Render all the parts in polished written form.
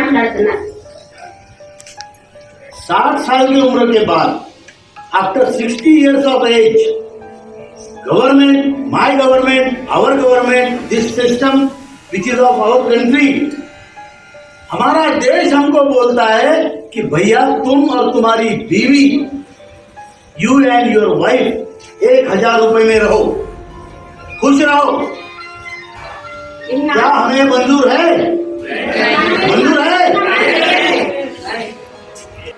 మాట్లాడుతున్నారు. 60 साल की उम्र के बाद after 60 years of age, government, my government, our government, this system which is of our country, हमारा देश हमको बोलता है कि भैया तुम और तुम्हारी बीवी, यू एंड योर वाइफ 1000 रुपए में रहो, खुश रहो. क्या हमें मंजूर है? मंजूर है?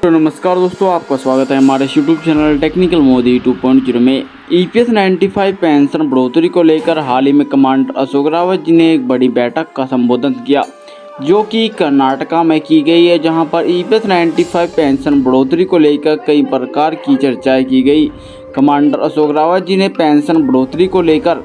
तो नमस्कार दोस्तों, आपका स्वागत है हमारे यूट्यूब चैनल टेक्निकल मोदी 2.0 में. EPS 95 पेंशन बढ़ोतरी को लेकर हाल ही में कमांडर अशोक रावत जी ने एक बड़ी बैठक का संबोधन किया, जो कि कर्नाटका में की गई है, जहां पर EPS 95 पेंशन बढ़ोतरी को लेकर कई प्रकार की चर्चाएं की गई. कमांडर अशोक रावत जी ने पेंशन बढ़ोतरी को लेकर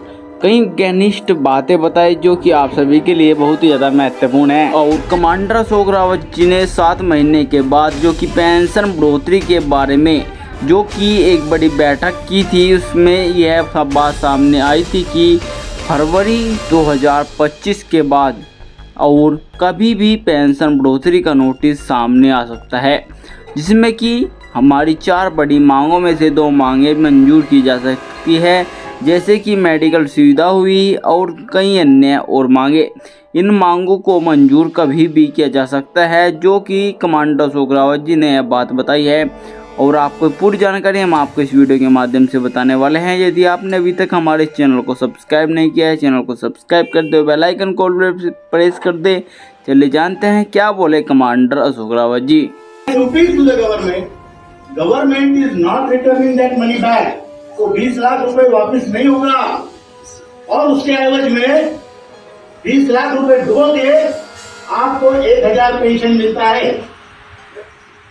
कई घनिष्ठ बातें बताई, जो कि आप सभी के लिए बहुत ही ज़्यादा महत्वपूर्ण है. और कमांडर अशोक रावत जी ने 7 महीने के बाद जो कि पेंशन बढ़ोतरी के बारे में जो कि एक बड़ी बैठक की थी, उसमें यह बात सामने आई थी कि फरवरी 2025 के बाद और कभी भी पेंशन बढ़ोतरी का नोटिस सामने आ सकता है, जिसमें कि हमारी 4 बड़ी मांगों में से 2 मांगें मंजूर की जा सकती है, जैसे कि मेडिकल सुविधा हुई और कई अन्य और मांगे. इन मांगों को मंजूर कभी भी किया जा सकता है, जो कि कमांडर अशोक रावत जी ने यह बात बताई है. और आपको पूरी जानकारी हम आपको इस वीडियो के माध्यम से बताने वाले हैं. यदि आपने अभी तक हमारे चैनल को सब्सक्राइब नहीं किया है, चैनल को सब्सक्राइब कर दे, बेल आइकन को प्रेस कर दे. चलिए जानते हैं क्या बोले commander Ashok Rawat ji. Government is not returning that money back. तो 20 लाख रुपए वापस नहीं होगा, और उसके एवज में 20 लाख रुपए दोगे आपको 1000 पेंशन मिलता है.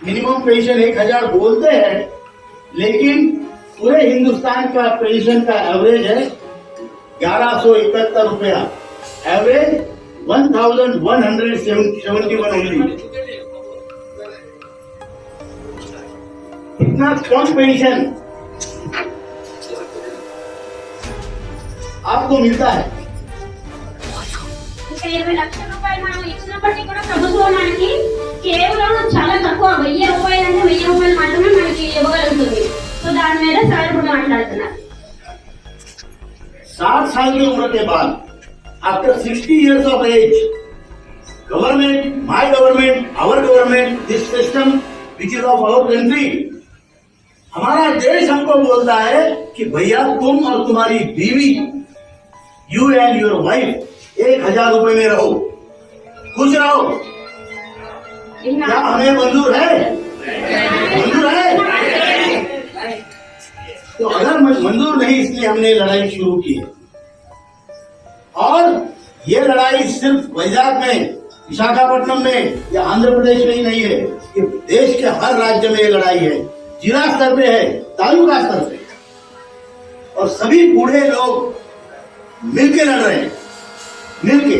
मिनिमम पेंशन 1000 बोलते हैं, लेकिन पूरे हिंदुस्तान का पेंशन का एवरेज है 1171 रुपया. Average 1171 only. इतना कम पेंशन आपको मिलता है. ఇంకా 20 లక్షల రూపాయలు మనం ఇచ్చినప్పటికీ కూడా ప్రభుత్వం మనకి కేవలం చాలా తక్కువ 1000 రూపాయలు అంటే 1000 రూపాయలు మాత్రమే మనకి ఇవ్వగలుగుతుంది. సో దాని మీద సార్ ఇప్పుడు మాట్లాడుతున్నారు. 60 साल की उम्र के बाद after 60 years of age, government, my government, our government, this system which is of our country, हमारा देश हमको बोलता है कि भैया तुम और तुम्हारी बीवी, यू एंड योर वाइफ 1000 रुपए में रहो, खुश रहो. क्या हमें मंजूर है? मंजूर है? तो अगर मंजूर नहीं, इसलिए हमने लड़ाई शुरू की है. और ये लड़ाई सिर्फ वैजाग में, विशाखापट्टनम में या आंध्र प्रदेश में ही नहीं है, ये देश के हर राज्य में ये लड़ाई है. जिला स्तर पे है, तालुका स्तर पे, और सभी बूढ़े लोग मिलके लड़ रहे हैं. मिलके.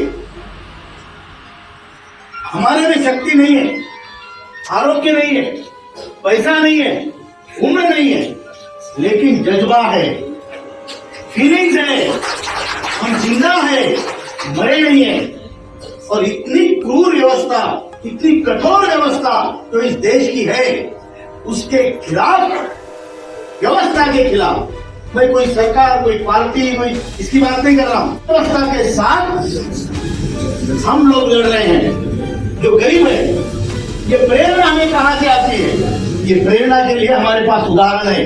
हमारे में शक्ति नहीं है, आरोग्य नहीं है, पैसा नहीं है, उम्र नहीं है, लेकिन जज्बा है, फीलिंग्स है. हम जिंदा है, मरे नहीं है. और इतनी क्रूर व्यवस्था, इतनी कठोर व्यवस्था जो इस देश की है, उसके खिलाफ, व्यवस्था के खिलाफ, मैं कोई सरकार, कोई पार्टी, कोई इसकी बात नहीं कर रहा हूं. व्यवस्था के साथ हम लोग लड़ रहे हैं. जो गरीब है, ये प्रेरणा हमें कहां से आती है? ये प्रेरणा के लिए हमारे पास उदाहरण है.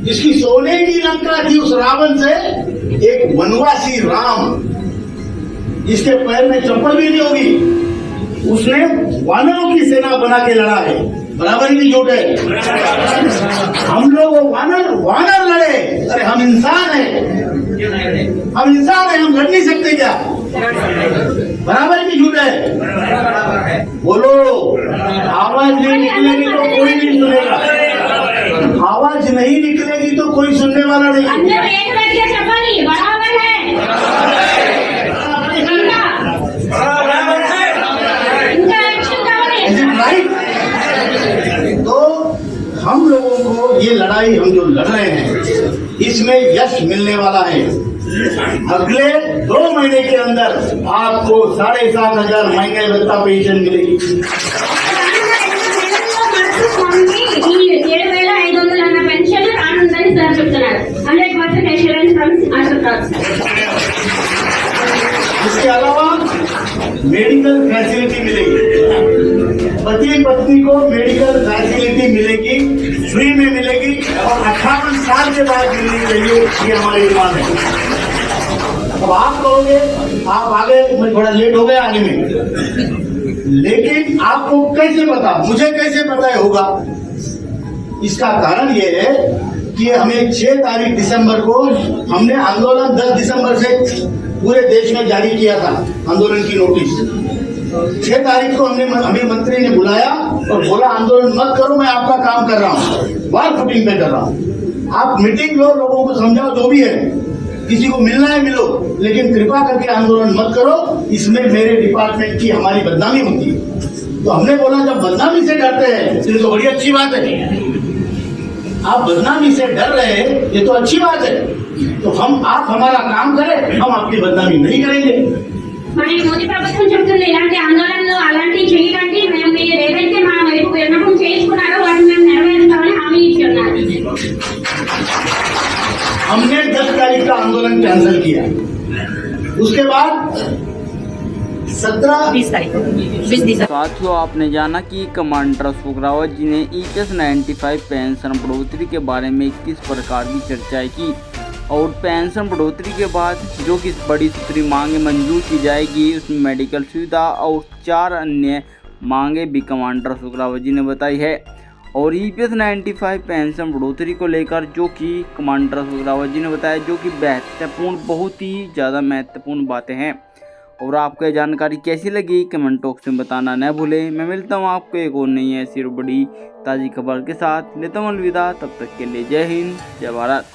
जिसकी सोने की लंका थी, उस रावण से एक वनवासी राम, जिसके पैर में चप्पल भी नहीं होगी, उसने वानरों की सेना बना के लड़ा है. बराबर ही झूठ है. हम लोग वानर लड़े. अरे हम इंसान हैं, हम इंसान हैं, हम लड़ नहीं सकते क्या? बराबर की झूठ है. बोलो, आवाज नहीं निकलेगी तो कोई नहीं सुनेगा. आवाज नहीं निकलेगी तो कोई सुनने वाला नहीं. तो हम लोगों को ये लड़ाई हम जो लड़ रहे हैं, इसमें यश मिलने वाला है. अगले 2 महीने के अंदर आपको 7,500 महीने भत्ता पेंशन मिलेगी। ఈ 7,500 అన్న పెన్షన్ రానుందని సార్ చెప్తున్నారు. 100% అష్యూరెన్స్ ఫ్రమ్ అసోక్రాట్స్. इसके अलावा मेडिकल फैसिलिटी मिलेगी, पति पत्नी को मेडिकल फैसिलिटी मिलेगी, फ्री में मिलेगी और 58 साल के बाद मिलनी चाहिए, ये हमारी डिमांड है। अब आप कहोगे आप आगे, मैं थोड़ा लेट हो गया आने में, लेकिन आपको कैसे पता, मुझे कैसे पता होगा? इसका कारण ये है कि हमें 6 तारीख दिसंबर को हमने आंदोलन 10 दिसंबर से पूरे देश में जारी किया था, आंदोलन की नोटिस। 6 तारीख को हमें मंत्री ने बुलाया और बोला आंदोलन मत करो, मैं आपका काम कर रहा हूँ, वार फुटिंग पे कर रहा हूँ। आप मीटिंग लो, लोगों को समझाओ, जो भी है, किसी को मिलना है मिलो, लेकिन कृपा करके आंदोलन मत करो, इसमें मेरे डिपार्टमेंट की हमारी बदनामी होती है। तो हमने बोला जब बदनामी से डरते हैं तो बड़ी अच्छी बात है, आप बदनामी से डर रहे हैं, ये तो अच्छी बात है। तो आप हमारा काम करें, हम आपकी बदनामी नहीं करेंगे। మరి మోదీ ప్రభుత్వం చెప్తుంది ఇలాంటి ఆందోళనలు అలాంటివి చేయడానికి మేము మీరు ఏదైతే మా వైపు విన్నపం చేసుకున్నారో వాటిని మేము నెరవేరుస్తామని హామీ ఇచ్చి ఉన్నారు. हमने 10 तारीख का आंदोलन कैंसिल किया, उसके बाद 20 तारीख साथियों, आपने जाना कि कमांडर अशोक रावत जी ने EPS 95 पेंशन बढ़ोतरी के बारे में किस प्रकार की चर्चाएं की और पेंशन बढ़ोतरी के बाद जो कि बड़ी सूत्री मांगे मंजूर की जाएगी, उसमें मेडिकल सुविधा और 4 अन्य मांगे भी कमांडर अशोक रावत जी ने बताई है। और EPS 95 पेंशन बढ़ोतरी को लेकर जो कि कमांडर अशोक रावत जी ने बताया, जो कि महत्वपूर्ण, बहुत ही ज़्यादा महत्वपूर्ण बातें हैं। और आपको ये जानकारी कैसी लगी कमेंट बॉक्स में बताना न भूलें। मैं मिलता हूँ आपको एक और नई ऐसी बड़ी ताज़ी खबर के साथ, लेता हूँ अलविदा, तब तक के लिए जय हिंद, जय भारत।